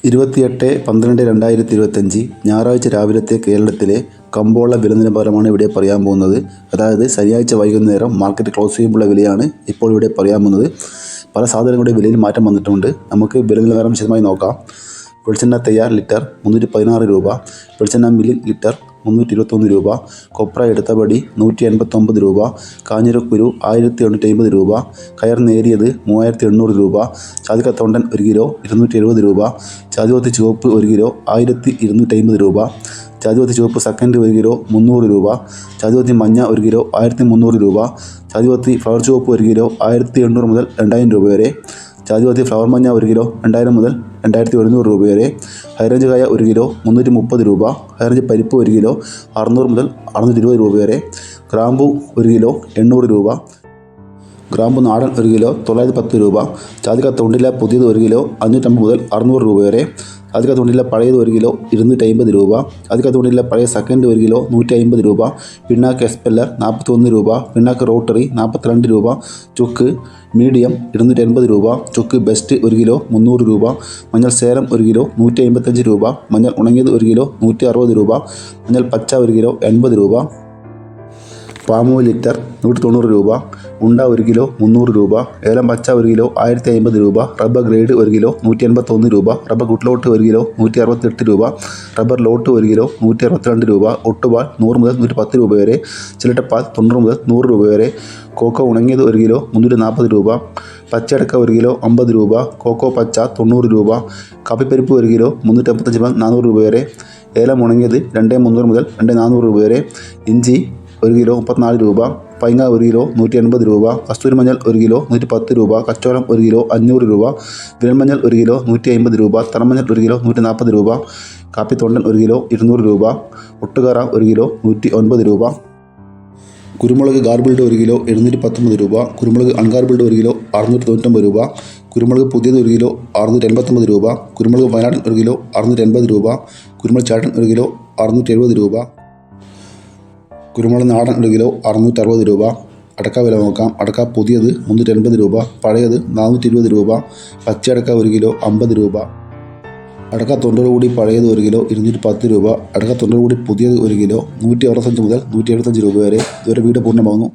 28/12/2025 ഞായറാഴ്ച രാവിലത്തെ കേരളത്തിലെ കമ്പോള വില നിലവാരമാണ് ഇവിടെ പറയാൻ പോകുന്നത്. അതായത് ശനിയാഴ്ച വൈകുന്നേരം മാർക്കറ്റ് ക്ലോസ് ചെയ്യുമ്പോഴുള്ള വിലയാണ് ഇപ്പോൾ ഇവിടെ പറയാൻ പോകുന്നത്. പല സാധനങ്ങളുടെ വിലയിൽ മാറ്റം വന്നിട്ടുണ്ട്. നമുക്ക് വില നിലവാരം വിശദമായി നോക്കാം. വെളിച്ചെണ്ണ തയ്യാർ ലിറ്റർ 316 രൂപ, വെളിച്ചെണ്ണ മില്ലിൽ ലിറ്റർ 321 രൂപ, കൊപ്ര എടുത്തപടി 189 രൂപ, കാഞ്ഞിരക്കുരു 1850 രൂപ, കയർ നേരിയത് 3800 രൂപ, ചാതിക്കത്തോണ്ടൻ 1 കിലോ 270 രൂപ, ചാതിവത്തി ചുവപ്പ് 1 കിലോ 1250 രൂപ, ചാതിവത്തി ചുവപ്പ് സെക്കൻഡ് 1 കിലോ 300 രൂപ, ചാതിവത്തി മഞ്ഞ 1 കിലോ 1300 രൂപ, ചാതിവത്തി ഫ്ലവർ ചുവപ്പ് 1 കിലോ 1800 മുതൽ 2000 രൂപ വരെ, ചാതിവത്തി ഫ്ലവർ മഞ്ഞ 1 കിലോ 2000 മുതൽ 2100 രൂപ വരെ, ഹൈറേഞ്ച് കായ 1 കിലോ 330 രൂപ, ഹൈറേഞ്ച് പരിപ്പ് 1 കിലോ 600 മുതൽ 620 രൂപ വരെ, ഗ്രാമ്പു 1 കിലോ 800 രൂപ, ഗ്രാമ്പു നാടൻ 1 കിലോ 910 രൂപ, ചാതിക്ക തൊണ്ടില പുതിയത് 1 കിലോ 550 മുതൽ 600 രൂപ വരെ, ചാതിക്ക തൊണ്ടില പഴയത് 1 കിലോ 250 രൂപ, ചാതിക്ക തൊണ്ടില പഴയ സെക്കൻഡ് 1 കിലോ 150 രൂപ, പിണ്ണാക്ക് എസ്പെല്ലർ 41 രൂപ, പിണ്ണാക്ക് റോട്ടറി 42 രൂപ, ചുക്ക് മീഡിയം 280 രൂപ, ചുക്ക് ബെസ്റ്റ് 1 കിലോ 300 രൂപ, മഞ്ഞൾ സേലം 1 കിലോ 155 രൂപ, മഞ്ഞൾ ഉണങ്ങിയത് 1 കിലോ 160 രൂപ, മഞ്ഞൾ പച്ച 1 കിലോ 80 രൂപ, പാമോയിൽ ലിറ്റർ 190 രൂപ, ഉണ്ട 1 കിലോ 300 രൂപ, ഏലം പച്ച 1 കിലോ 1050 രൂപ, റബ്ബർ ഗ്രേഡ് 1 കിലോ 181 രൂപ, റബ്ബർ ഗുഡ്ലോട്ട് 1 കിലോ 168 രൂപ, റബ്ബർ ലോട്ട് 1 കിലോ 162 രൂപ, ഒട്ടുപാൽ 100 മുതൽ 110 രൂപ വരെ, ചിലട്ടപ്പാൽ 90 മുതൽ 100 രൂപ വരെ, കോക്കോ ഉണങ്ങിയത് 1 കിലോ 340 രൂപ, പച്ചയടക്ക 1 കിലോ 50 രൂപ, കോക്കോ പച്ച 90 രൂപ, കാപ്പിപ്പരിപ്പ് 1 കിലോ 355 മുതൽ 400 രൂപ വരെ, ഏലം ഉണങ്ങിയത് 2300 മുതൽ 2400 രൂപ വരെ, ഇഞ്ചി 1 കിലോ 34 രൂപ, പൈങ്ങ 1 കിലോ 180 രൂപ, കസ്തൂരി മഞ്ഞൾ 1 കിലോ 110 രൂപ, കച്ചോളം 1 കിലോ 500 രൂപ, വിരൽമഞ്ഞൾ 1 കിലോ 150 രൂപ, തറമഞ്ഞൾ 1 കിലോ 140 രൂപ, കാപ്പിത്തൊണ്ടൻ 1 കിലോ 200 രൂപ, ഒട്ടുകറ 1 കിലോ 109 രൂപ, കുരുമുളക് ഗാർബിൾഡ് 1 കിലോ 719 രൂപ, കുരുമുളക് അൺഗാർബിൾഡ് 1 കിലോ 699 രൂപ, കുരുമുളക് പുതിയത് 1 കിലോ 689 രൂപ, കുരുമുളക് വയനാടൻ 1 കിലോ 680 രൂപ, കുരുമുളക് ചാട്ടൻ 1 കിലോ 670 രൂപ, കുരുമുളക് നാടൻ 1 കിലോ 660 രൂപ. അടക്ക വില നോക്കാം. അടക്ക പുതിയത് 380 രൂപ, പഴയത് 420 രൂപ, പച്ചയടക്ക 1 കിലോ 50 രൂപ, അടക്ക തൊണ്ടോട് കൂടി പഴയത് 1 കിലോ 210 രൂപ, അടക്ക തൊണ്ടോട് കൂടി പുതിയത് 1 കിലോ 165 മുതൽ 175 രൂപ വരെ. ഇതുവരെ വീഡിയോ പൂർണ്ണമാകുന്നു.